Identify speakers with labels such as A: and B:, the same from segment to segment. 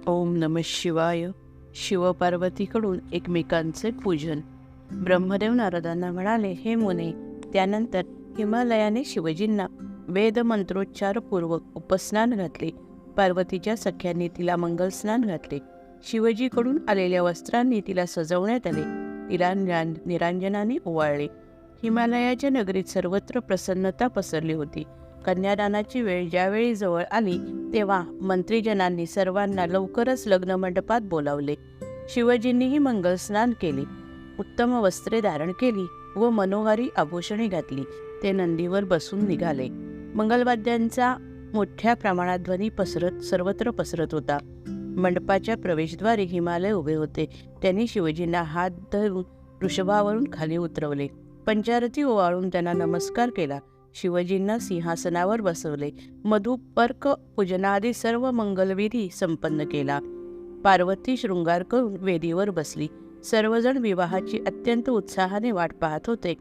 A: ओम नमः शिवाय. शिवपार्वतीकडून एकमेकांचे पूजन. ब्रह्मदेव नारदांना म्हणाले, हे मुने, त्यानंतर हिमालयाने शिवजींना वेदमंत्रोच्चारपूर्वक उपस्नान घातले. पार्वतीच्या सख्यांनी तिला मंगलस्नान घातले. शिवजीकडून आलेल्या वस्त्रांनी तिला सजवण्यात आले. तिला निरांजनाने ओवाळले. हिमालयाच्या नगरीत सर्वत्र प्रसन्नता पसरली होती. कन्यादानाची वेळ ज्यावेळी जवळ आली तेव्हा मंत्रीजनांनी सर्वांना लवकरच लग्नमंडपात बोलावले. शिवजींनीही मंगलस्नान केले, उत्तम वस्त्रे धारण केली व मनोहारी आभूषणे घातली. ते नंदीवर बसून निघाले. मंगलवाद्यांचा मोठ्या प्रमाणात ध्वनी सर्वत्र पसरत होता. मंडपाच्या प्रवेशद्वारी हिमालय उभे होते. त्यांनी शिवजींना हात धरून वृषभावरून खाली उतरवले. पंचारती ओवाळून त्यांना नमस्कार केला. शिवजींना सिंहासनावर बसवले. मधुपर्क पूजनादी सर्व मंगलविधी संपन्न केला. पार्वती शृंगार करून वेदीवर बसली. सर्वजण विवाहाची अत्यंत उत्साहाने वाट पाहत होते.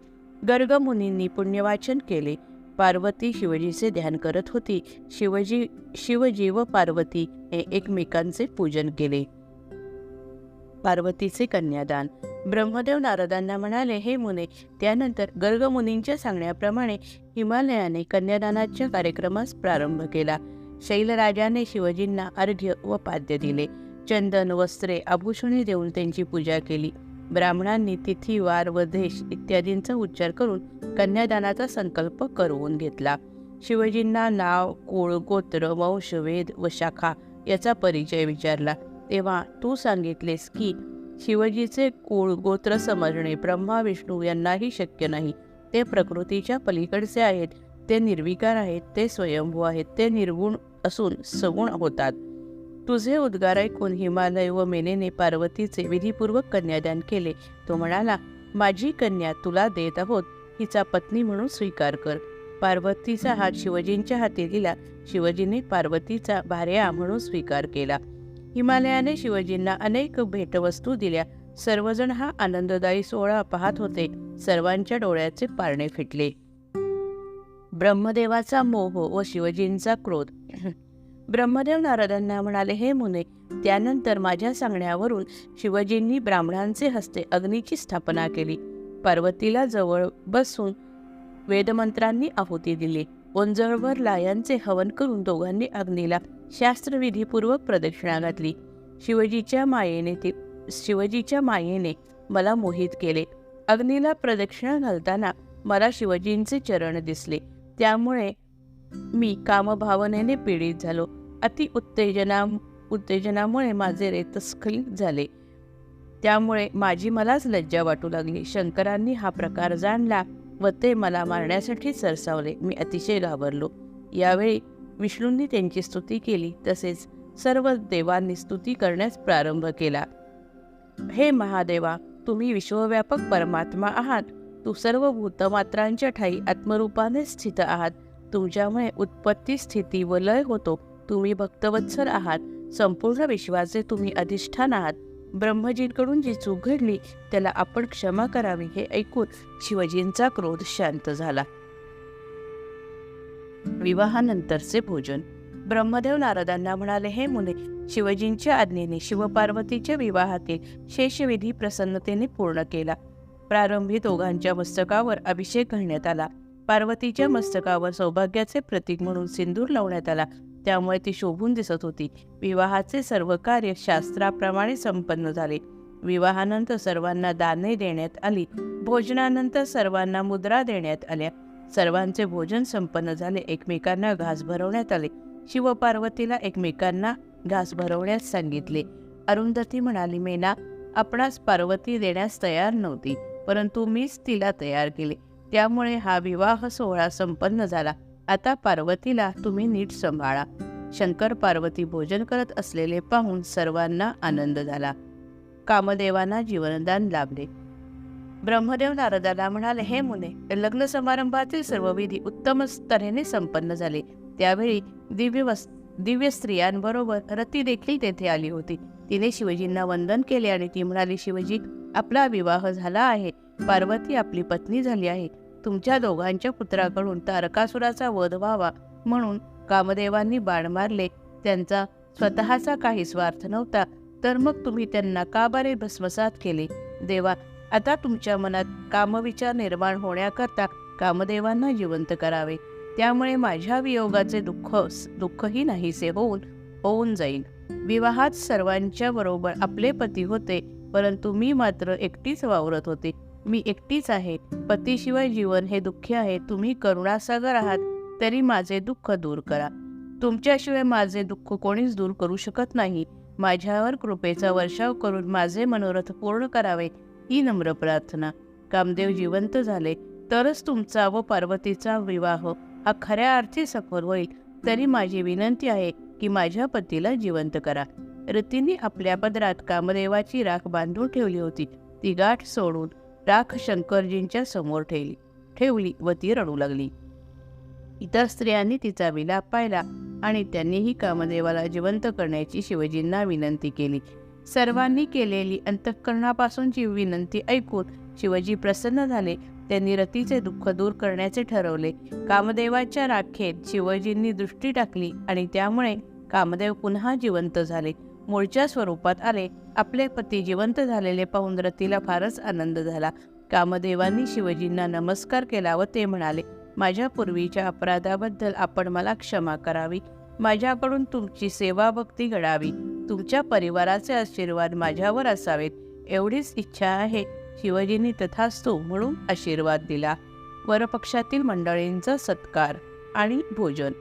A: गर्ग मुनींनी पुण्यवाचन केले. पार्वती शिवजीचे ध्यान करत होती. शिवजी व पार्वती हे एकमेकांचे पूजन केले. पार्वतीचे कन्यादान. ब्रह्मदेव नारदांना म्हणाले, हे मुने, त्यानंतर गर्ग मुनींच्या सांगण्याप्रमाणे हिमालयाने कन्यादानाच्या कार्यक्रमास प्रारंभ केला. शैलराजाने शिवजींना अर्घ्य व पाद्य दिले. चंदन, वस्त्रे, आभूषणे देऊन त्यांची पूजा केली. ब्राह्मणांनी तिथी, वार व देश इत्यादींचा उच्चार करून कन्यादानाचा संकल्प करवून घेतला. शिवजींना नाव, कुळ, गोत्र, वंश, वेद व शाखा याचा परिचय विचारला. तेव्हा तू सांगितलेस की शिवजीचे कुळ गोत्र समजणे ब्रह्मा विष्णू यांनाही शक्य नाही. ते प्रकृतीच्या पलीकडचे आहेत. ते निर्विकार आहेत. ते स्वयंभू आहेत. ते निर्गुण असून सगुण होतात. तुझे उद्गार ऐकून हिमालय व मेनेने पार्वतीचे विधीपूर्वक कन्यादान केले. तो म्हणाला, माझी कन्या तुला देत आहोत. हिचा पत्नी म्हणून स्वीकार कर. पार्वतीचा हात शिवजींच्या हाती दिला. शिवजींनी पार्वतीचा भार्या म्हणून स्वीकार केला. हिमालयाने शिवजींना अनेक भेटवस्तू दिल्या. सर्वजण हा आनंददायी सोहळा पाहत होते. सर्वांच्या डोळ्याचे पारणे फिटले. ब्रह्मदेवाचा मोह व शिवजींचा क्रोध. ब्रह्मदेव नारदांना म्हणाले, हे मुने, त्यानंतर माझ्या सांगण्यावरून शिवजींनी ब्राह्मणांचे हस्ते अग्नीची स्थापना केली. पार्वतीला जवळ बसून वेदमंत्रांनी आहुती दिली. ओंजळवर लायांचे हवन करून दोघांनी अग्नीला शास्त्रविधीपूर्वक प्रदक्षिणा घातली. शिवजीच्या मायेने मला मोहित केले. अग्नीला प्रदक्षिणा घालताना मला शिवजींचे चरण दिसले. त्यामुळे मी कामभावनेने पीडित झालो. अति उत्तेजनामुळे माझे रेतस्खलित झाले. त्यामुळे माझी मलाच लज्जा वाटू लागली. शंकरांनी हा प्रकार जाणला व ते मला मारण्यासाठी सरसावले. मी अतिशय घाबरलो. यावेळी विष्णूंनी त्यांची स्तुती केली. तसेच सर्व देवांनी स्तुती करण्यास प्रारंभ केला. हे महादेवा, तुम्ही विश्वव्यापक परमात्मा आहात. तू सर्व भूतमात्रांच्या ठायी आत्मरूपाने स्थित आहात. तुमच्यामुळे उत्पत्ती, स्थिती व लय होतो. तुम्ही भक्तवत्सल आहात. संपूर्ण विश्वाचे तुम्ही अधिष्ठान आहात. ब्रह्मजींकडून जी चूक घडली त्याला आपण क्षमा करावी. हे ऐकून शिवजींचा क्रोध शांत झाला. विवाहानंतरचे भोजन. ब्रह्मदेव नारदांना म्हणाले, हे मुने, शिवजींच्या आज्ञेने शिवपार्वतीच्या विवाहातील शेषविधी प्रसन्नतेने पूर्ण केला. प्रारंभी दोघांच्या मस्तकावर अभिषेक घालण्यात आला. पार्वतीच्या मस्तकावर सौभाग्याचे प्रतीक म्हणून सिंदूर लावण्यात आला. त्यामुळे ती शोभून दिसत होती. विवाहाचे सर्व कार्य शास्त्राप्रमाणे संपन्न झाले. विवाहानंतर सर्वांना दाने देण्यात आली. भोजनानंतर सर्वांना मुद्रा देण्यात आल्या. सर्वांचे भोजन संपन्न झाले. एकमेकांना घास भरवण्यात आले. शिवपार्वतीला एकमेकांना घास भरवण्यास सांगितले. अरुंधती म्हणाली, मेना, आपणास पार्वती देण्यास तयार नव्हती, परंतु मीच तिला तयार केले. त्यामुळे हा विवाह सोहळा संपन्न झाला. आता पार्वतीला तुम्ही नीट सांभाळा. शंकर पार्वती भोजन करत असलेले पाहून सर्वांना आनंद झाला. कामदेवांना जीवनदान लाभले. ब्रह्मदेव नारदाला म्हणाले, हे मुने, लग्न समारंभातील सर्व विधी उत्तम तऱ्हेने संपन्न झाले. त्यावेळी दिव्य स्त्रियांबरोबर रती देखील तेथे आली होती. तिने शिवजींना वंदन केले आणि ती म्हणाली, शिवजी, आपला विवाह झाला आहे. पार्वती आपली पत्नी झाली आहे. तुमच्या दोघांच्या पुत्राकडून तारकासुराचा वध व्हावा म्हणून कामदेवांनी बाण मारले. त्यांचा स्वतःचा काही स्वार्थ नव्हता, तर मग तुम्ही त्यांना का बरे भस्मसात केले? देवा, आता तुमच्या मनात कामविचार निर्माण होण्याकरता कामदेवांना जिवंत करावे. त्यामुळे माझ्या वियोगाचे दुःखही नाहीसे होऊन जाईल. विवाहात सर्वांच्या बरोबर आपले पती होते, परंतु मी मात्र एकटीच वावरत होते. मी एकटीच आहे. पतीशिवाय जीवन हे दुःखी आहे. तुम्ही करुणासागर आहात, तरी माझे दुःख दूर करा. तुमच्याशिवाय माझे दुःख कोणीच दूर करू शकत नाही. माझ्यावर कृपेचा वर्षाव करून माझे मनोरथ पूर्ण करावे, ही नम्र प्रार्थना. कामदेव जिवंत झाले तरच तुमचा व पार्वतीचा विवाह हा खऱ्या अर्थी सफल होईल. तरी माझी विनंती आहे की माझ्या पतीला जिवंत करा. रतीने आपल्या पदरात कामदेवाची राख बांधून ठेवली होती. ती गाठ सोडून राख शंकरजींच्या समोर ठेवली व ती रडू लागली. इतर स्त्रियांनी तिचा विलाप पाहिला आणि त्यांनीही कामदेवाला जिवंत करण्याची शिवजींना विनंती केली. सर्वांनी केलेली अंतःकरणापासूनची विनंती ऐकून शिवजी प्रसन्न झाले. त्यांनी रतीचे दुःख दूर करण्याचे ठरवले. कामदेवाच्या राखेत शिवजींनी दृष्टी टाकली आणि त्यामुळे कामदेव पुन्हा जिवंत झाले, मूळच्या स्वरूपात आले. आपले पती जिवंत झालेले पाहून रतीला फारच आनंद झाला. कामदेवांनी शिवजींना नमस्कार केला व ते म्हणाले, माझ्या पूर्वीच्या अपराधाबद्दल आपण मला क्षमा करावी. माझ्याकडून तुमची सेवा भक्ती घडावी. तुमच्या परिवाराचे आशीर्वाद माझ्यावर असावेत, एवढीच इच्छा आहे. शिवजींनी तथास्तु म्हणून आशीर्वाद दिला. वरपक्षातील मंडळींचा सत्कार आणि भोजन.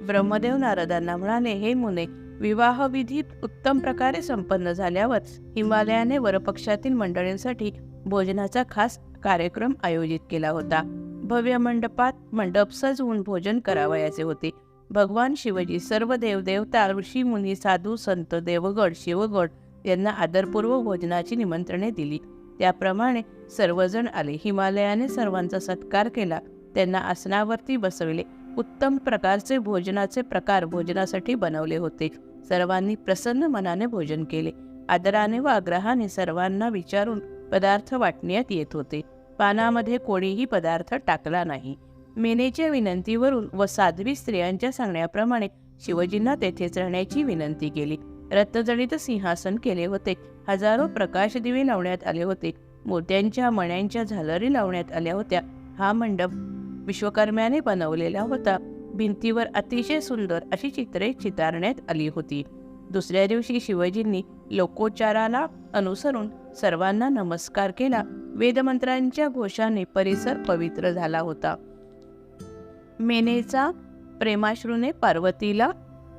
A: ब्रह्मदेव नारदांना म्हणाले, हे मुने, विवाहविधी उत्तम प्रकारे संपन्न झाल्यावर हिमालयाने वरपक्षातील मंडळींसाठी भोजनाचा खास कार्यक्रम आयोजित केला होता. भव्य मंडप सजवून भोजन करावयाचे होते. भगवान शिवजी सर्व देवदेवता, ऋषी मुनी, साधू संत, देवगण, शिवगण यांना आदरपूर्वक भोजनाची निमंत्रणे दिली. त्याप्रमाणे सर्वजण आले. हिमालयाने सर्वांचा सत्कार केला. त्यांना आसनावरती बसविले. उत्तम प्रकारचे भोजनासाठी बनवले होते. सर्वांनी प्रसन्न मनाने भोजन केले. आदराने व आग्रहाने सर्वांना विचारून पदार्थ वाटण्यात येत होते. पानामध्ये कोणीही पदार्थ टाकला नाही. मेनेच्या विनंतीवरून व साध्वी स्त्रियांच्या सांगण्याप्रमाणे शिवजींना तेथेच राहण्याची विनंती केली. रत्नजडित सिंहासन केले होते. हजारो प्रकाश दिवे लावण्यात आले होते. मोत्यांच्या मण्यांच्या झालरी लावण्यात आल्या होत्या. हा मंडप विश्वकर्म्याने बनवलेला होता. भिंतीवर अतिशय सुंदर अशी चित्रे चितारण्यात आली होती. दुसऱ्या दिवशी शिवजींनी लोकोच्चाराला अनुसरून सर्वांना नमस्कार केला. वेदमंत्रांच्या घोषाने परिसर पवित्र झाला होता. मेनेचा प्रेमाश्रूने पार्वतीला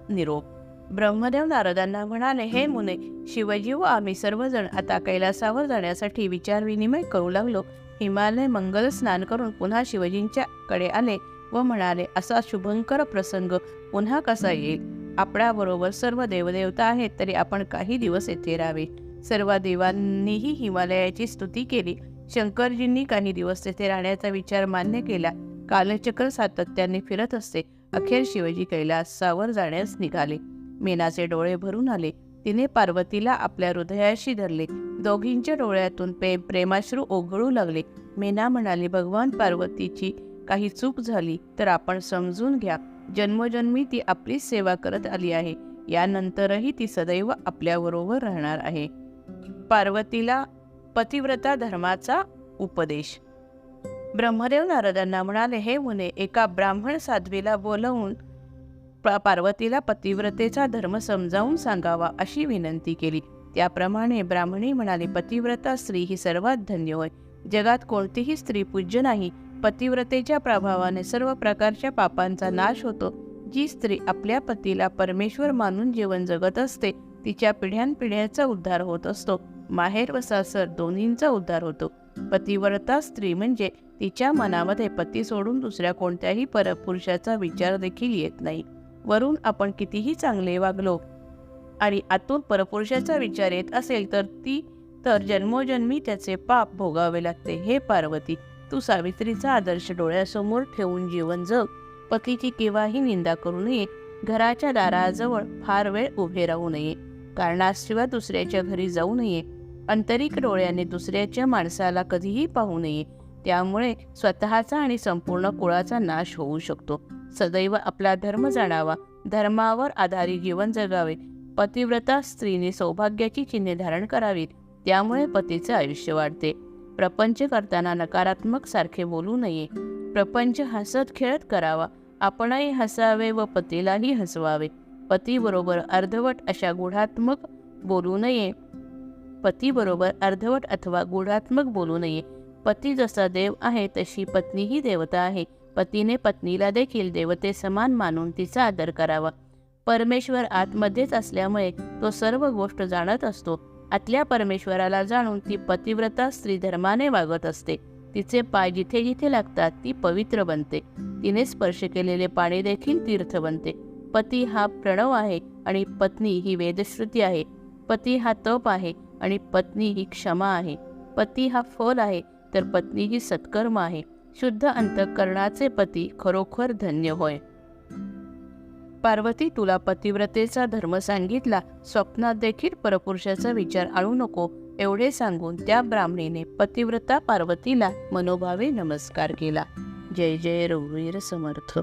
A: निरोप. ब्रह्मदेव नारदांना म्हणाले, हे मुने, शिवजी व आम्ही सर्वजण आता कैलासावर जाण्यासाठी विचारविनिमय करू लागलो. हिमालय मंगल स्नान करून पुन्हा शिवजींच्या कडे आले व म्हणाले, असा शुभंकर प्रसंग पुन्हा कसा येईल? आपल्याबरोबर सर्व देवदेवता आहेत, तरी आपण काही दिवस येथे राहावे. सर्व देवांनीही हिमालयाची स्तुती केली. शंकरजींनी काही दिवस तेथे राहण्याचा विचार मान्य केला. कालचक्र सातत्याने फिरत असते. अखेर शिवजी कैलासावर जाण्यास निघाले. मेनाचे डोळे भरून आले. तिने पार्वतीला आपल्या हृदयाशी धरले. दोघींच्या डोळ्यातून प्रेमाश्रू ओघळू लागले. मेना म्हणाली, भगवान पार्वतीची काही चूक झाली तर आपण समजून घ्या. जन्मोजन्मी ती आपलीच सेवा करत आली आहे. यानंतरही ती सदैव आपल्याबरोबर राहणार आहे. पार्वतीला पतिव्रता धर्माचा उपदेश. ब्रह्मदेव नारदांना म्हणाले, हे मुने, एका ब्राह्मण साध्वीला बोलवून पार्वतीला पतिव्रतेचा धर्म समजावून सांगावा अशी विनंती केली. त्याप्रमाणे ब्राह्मणी म्हणाली, पतिव्रता स्त्री ही सर्वात धन्य होय. जगात कोणतीही स्त्री पूज्य नाही. पतिव्रतेच्या प्रभावाने सर्व प्रकारच्या पापांचा नाश होतो. जी स्त्री आपल्या पतीला परमेश्वर मानून जीवन जगत असते, तिच्या पिढ्यानपिढ्याचा उद्धार होत असतो. माहेर व सासर दोन्हींचा उद्धार होतो. पतिव्रता स्त्री म्हणजे तिच्या मनामध्ये पती सोडून दुसऱ्या कोणत्याही परपुरुषाचा विचार देखील येत नाही. वरून आपण कितीही चांगले वागलो आणि आतून परपुरुषाचा विचार येत असेल तर जन्मोजन्मी त्याचे पाप भोगावे लागते. हे पार्वती, तू सावित्रीचा आदर्श डोळ्यासमोर ठेवून जीवन जग. पतीची केव्हाही निंदा करू नये. घराच्या दाराजवळ फार वेळ उभे राहू नये. कारणाशिवाय दुसऱ्याच्या घरी जाऊ नये. आंतरिक डोळ्याने दुसऱ्याच्या माणसाला कधीही पाहू नये. त्यामुळे स्वतःचा आणि संपूर्ण कुळाचा नाश होऊ शकतो. सदैव आपला धर्म जाणावा. धर्मावर आधारित जीवन जगावे. पतिव्रता स्त्रीने सौभाग्याची चिन्हे धारण करावीत, त्यामुळे पतीचे आयुष्य वाढते. प्रपंच करताना नकारात्मक सारखे बोलू नये. प्रपंच हसत खेळत करावा. आपणही हसावे व पतीलाही हसवावे. पतीबरोबर अर्धवट अशा गुढात्मक बोलू नये. पतीबरोबर अर्धवट अथवा गुढात्मक बोलू नये. पती जसा देव आहे तशी पत्नीही देवता आहे. पतीने पत्नीला देखील देवते समान मानून तिचा आदर करावा. परमेश्वर आतमध्येच असल्यामुळे तो सर्व गोष्ट जाणत असतो. आतल्या परमेश्वराला जाणून ती पतिव्रता स्त्री धर्माने वागत असते. तिचे पाय जिथे जिथे लागतात ती पवित्र बनते. तिने स्पर्श केलेले पाणी देखील तीर्थ बनते. पती हा प्रणव आहे आणि पत्नी ही वेदश्रुती आहे. पती हा तप आहे आणि पत्नी ही क्षमा आहे. पती हा फल आहे तर पत्नी ही सत्कर्म आहे. शुद्ध अंतःकरणाचे पती खरोखर धन्य होय. पार्वती, तुला पतिव्रतेचा धर्म सांगितला. स्वप्नात देखील परपुरुषाचा विचार आणू नको, एवढे सांगून त्या ब्राह्मणीने पतिव्रता पार्वतीला मनोभावे नमस्कार केला. जय जय रघुवीर समर्थ.